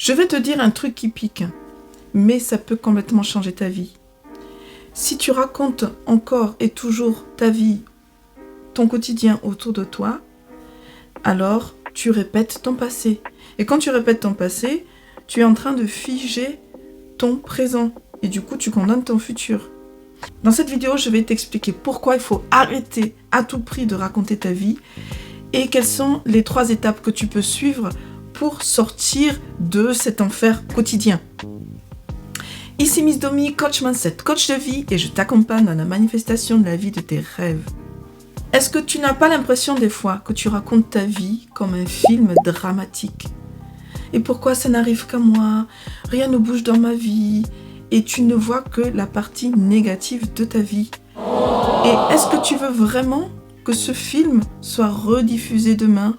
Je vais te dire un truc qui pique, mais ça peut complètement changer ta vie. Si tu racontes encore et toujours ta vie, ton quotidien autour de toi, alors tu répètes ton passé. Et quand tu répètes ton passé, tu es en train de figer ton présent. Et du coup, tu condamnes ton futur. Dans cette vidéo, je vais t'expliquer pourquoi il faut arrêter à tout prix de raconter ta vie et quelles sont les 3 étapes que tu peux suivre pour sortir de cet enfer quotidien. Ici Miss Domi, coach mindset, coach de vie, et je t'accompagne dans la manifestation de la vie de tes rêves. Est-ce que tu n'as pas l'impression des fois que tu racontes ta vie comme un film dramatique? Et pourquoi ça n'arrive qu'à moi? Rien ne bouge dans ma vie. Et tu ne vois que la partie négative de ta vie. Et est-ce que tu veux vraiment que ce film soit rediffusé demain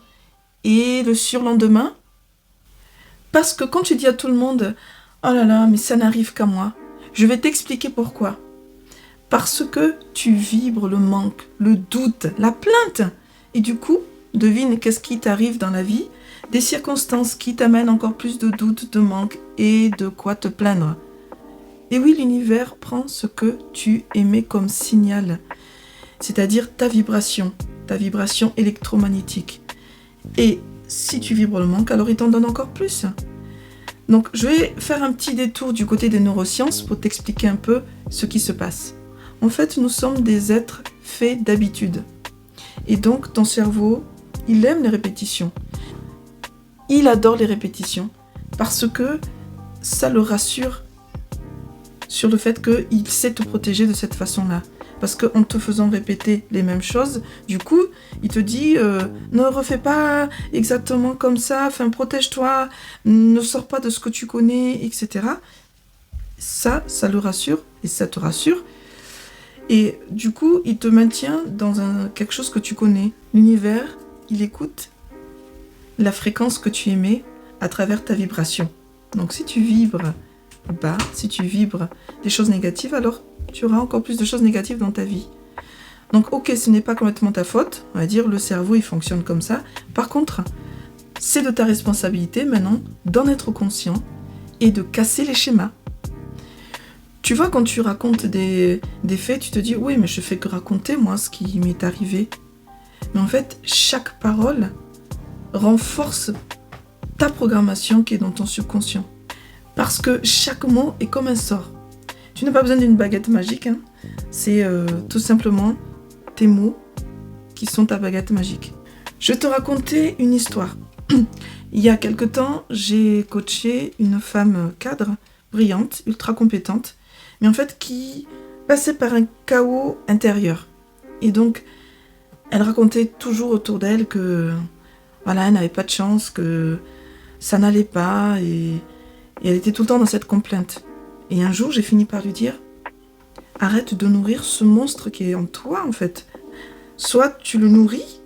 et le surlendemain? Parce que quand tu dis à tout le monde « Oh là là, mais ça n'arrive qu'à moi », je vais t'expliquer pourquoi. Parce que tu vibres le manque, le doute, la plainte. Et du coup, devine qu'est-ce qui t'arrive dans la vie? Des circonstances qui t'amènent encore plus de doute, de manque et de quoi te plaindre. Et oui, l'univers prend ce que tu émets comme signal, c'est-à-dire ta vibration électromagnétique. Et si tu vibres le manque, alors il t'en donne encore plus. Donc, je vais faire un petit détour du côté des neurosciences pour t'expliquer un peu ce qui se passe. En fait, nous sommes des êtres faits d'habitude. Et donc, ton cerveau, il aime les répétitions. Il adore les répétitions parce que ça le rassure sur le fait qu'il sait te protéger de cette façon-là. Parce qu'en te faisant répéter les mêmes choses, du coup, il te dit ne refais pas exactement comme ça, enfin protège-toi, ne sors pas de ce que tu connais, etc. Ça le rassure et ça te rassure. Et du coup, il te maintient dans quelque chose que tu connais. L'univers, il écoute la fréquence que tu émets à travers ta vibration. Donc si tu vibres bas, si tu vibres des choses négatives, alors tu auras encore plus de choses négatives dans ta vie. Donc ok, ce n'est pas complètement ta faute, on va dire le cerveau il fonctionne comme ça. Par contre, c'est de ta responsabilité maintenant d'en être conscient et de casser les schémas. Tu vois, quand tu racontes des faits, tu te dis oui, mais je fais que raconter moi ce qui m'est arrivé. Mais en fait, chaque parole renforce ta programmation qui est dans ton subconscient. Parce que chaque mot est comme un sort. Tu n'as pas besoin d'une baguette magique, hein. C'est tout simplement tes mots qui sont ta baguette magique. Je vais te raconter une histoire. Il y a quelque temps, j'ai coaché une femme cadre, brillante, ultra compétente, mais en fait qui passait par un chaos intérieur. Et donc, elle racontait toujours autour d'elle que voilà, elle n'avait pas de chance, que ça n'allait pas, et elle était tout le temps dans cette complainte. Et un jour, j'ai fini par lui dire « Arrête de nourrir ce monstre qui est en toi, en fait. Soit tu le nourris,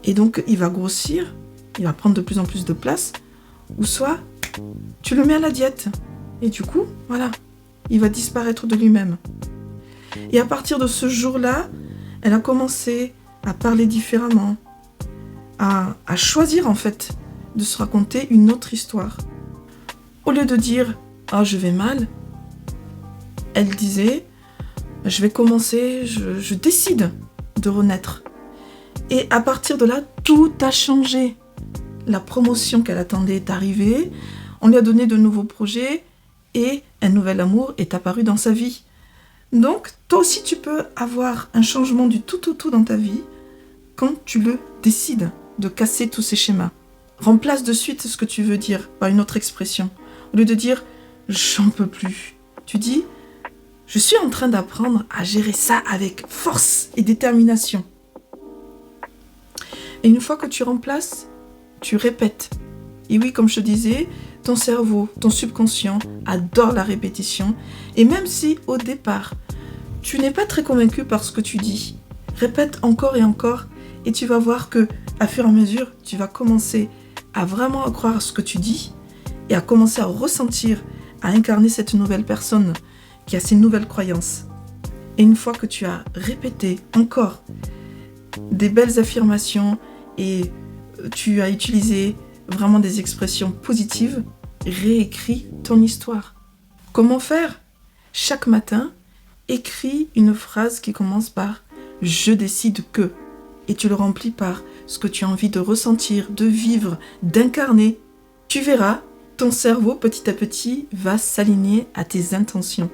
et donc il va grossir, il va prendre de plus en plus de place, ou soit tu le mets à la diète. Et du coup, voilà, il va disparaître de lui-même. » Et à partir de ce jour-là, elle a commencé à parler différemment, à choisir, en fait, de se raconter une autre histoire. Au lieu de dire « Ah, je vais mal », elle disait « Je vais commencer, je décide de renaître ». Et à partir de là, tout a changé. La promotion qu'elle attendait est arrivée, on lui a donné de nouveaux projets et un nouvel amour est apparu dans sa vie. Donc, toi aussi, tu peux avoir un changement du tout dans ta vie quand tu le décides de casser tous ces schémas. Remplace de suite ce que tu veux dire par une autre expression. Au lieu de dire « j'en peux plus », tu dis « je suis en train d'apprendre à gérer ça avec force et détermination ». Et une fois que tu remplaces, tu répètes. Et oui, comme je te disais, ton cerveau, ton subconscient adore la répétition. Et même si au départ, tu n'es pas très convaincu par ce que tu dis, répète encore et encore et tu vas voir que, à fur et à mesure, tu vas commencer à vraiment croire à ce que tu dis et à commencer à ressentir, à incarner cette nouvelle personne qui a ses nouvelles croyances. Et une fois que tu as répété encore des belles affirmations et tu as utilisé vraiment des expressions positives, réécris ton histoire. Comment faire? Chaque matin, écris une phrase qui commence par « je décide que » et tu le remplis par ce que tu as envie de ressentir, de vivre, d'incarner. Tu verras, ton cerveau petit à petit va s'aligner à tes intentions.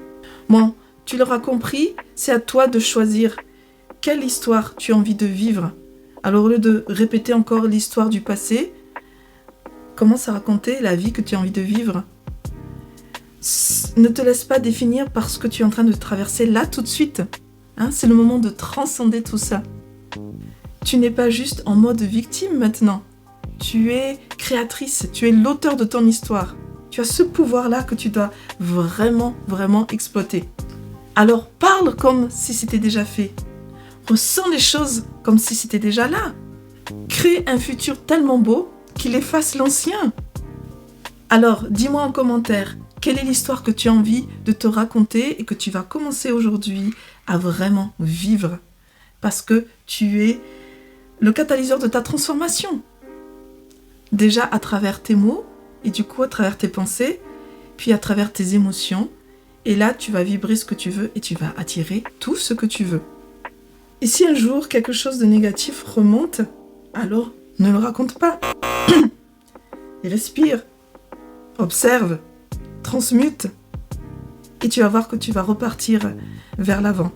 Bon, tu l'auras compris, c'est à toi de choisir quelle histoire tu as envie de vivre. Alors au lieu de répéter encore l'histoire du passé, commence à raconter la vie que tu as envie de vivre. Ne te laisse pas définir par ce que tu es en train de traverser là tout de suite. C'est le moment de transcender tout ça. Tu n'es pas juste en mode victime maintenant. Tu es créatrice, tu es l'auteur de ton histoire. Tu as ce pouvoir-là que tu dois vraiment, vraiment exploiter. Alors parle comme si c'était déjà fait. Ressens les choses comme si c'était déjà là. Crée un futur tellement beau qu'il efface l'ancien. Alors, dis-moi en commentaire, quelle est l'histoire que tu as envie de te raconter et que tu vas commencer aujourd'hui à vraiment vivre? Parce que tu es le catalyseur de ta transformation. Déjà à travers tes mots et du coup à travers tes pensées, puis à travers tes émotions. Et là, tu vas vibrer ce que tu veux et tu vas attirer tout ce que tu veux. Et si un jour quelque chose de négatif remonte, alors ne le raconte pas. Et respire, observe, transmute. Et tu vas voir que tu vas repartir vers l'avant.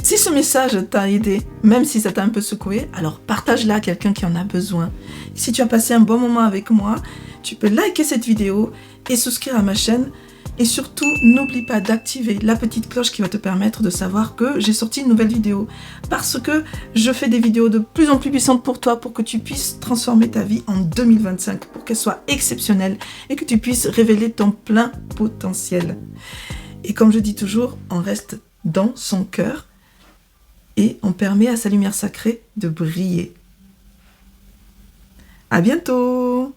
Si ce message t'a aidé, même si ça t'a un peu secoué, alors partage-la à quelqu'un qui en a besoin. Si tu as passé un bon moment avec moi, tu peux liker cette vidéo et souscrire à ma chaîne. Et surtout, n'oublie pas d'activer la petite cloche qui va te permettre de savoir que j'ai sorti une nouvelle vidéo. Parce que je fais des vidéos de plus en plus puissantes pour toi, pour que tu puisses transformer ta vie en 2025, pour qu'elle soit exceptionnelle et que tu puisses révéler ton plein potentiel. Et comme je dis toujours, on reste dans son cœur et on permet à sa lumière sacrée de briller. À bientôt!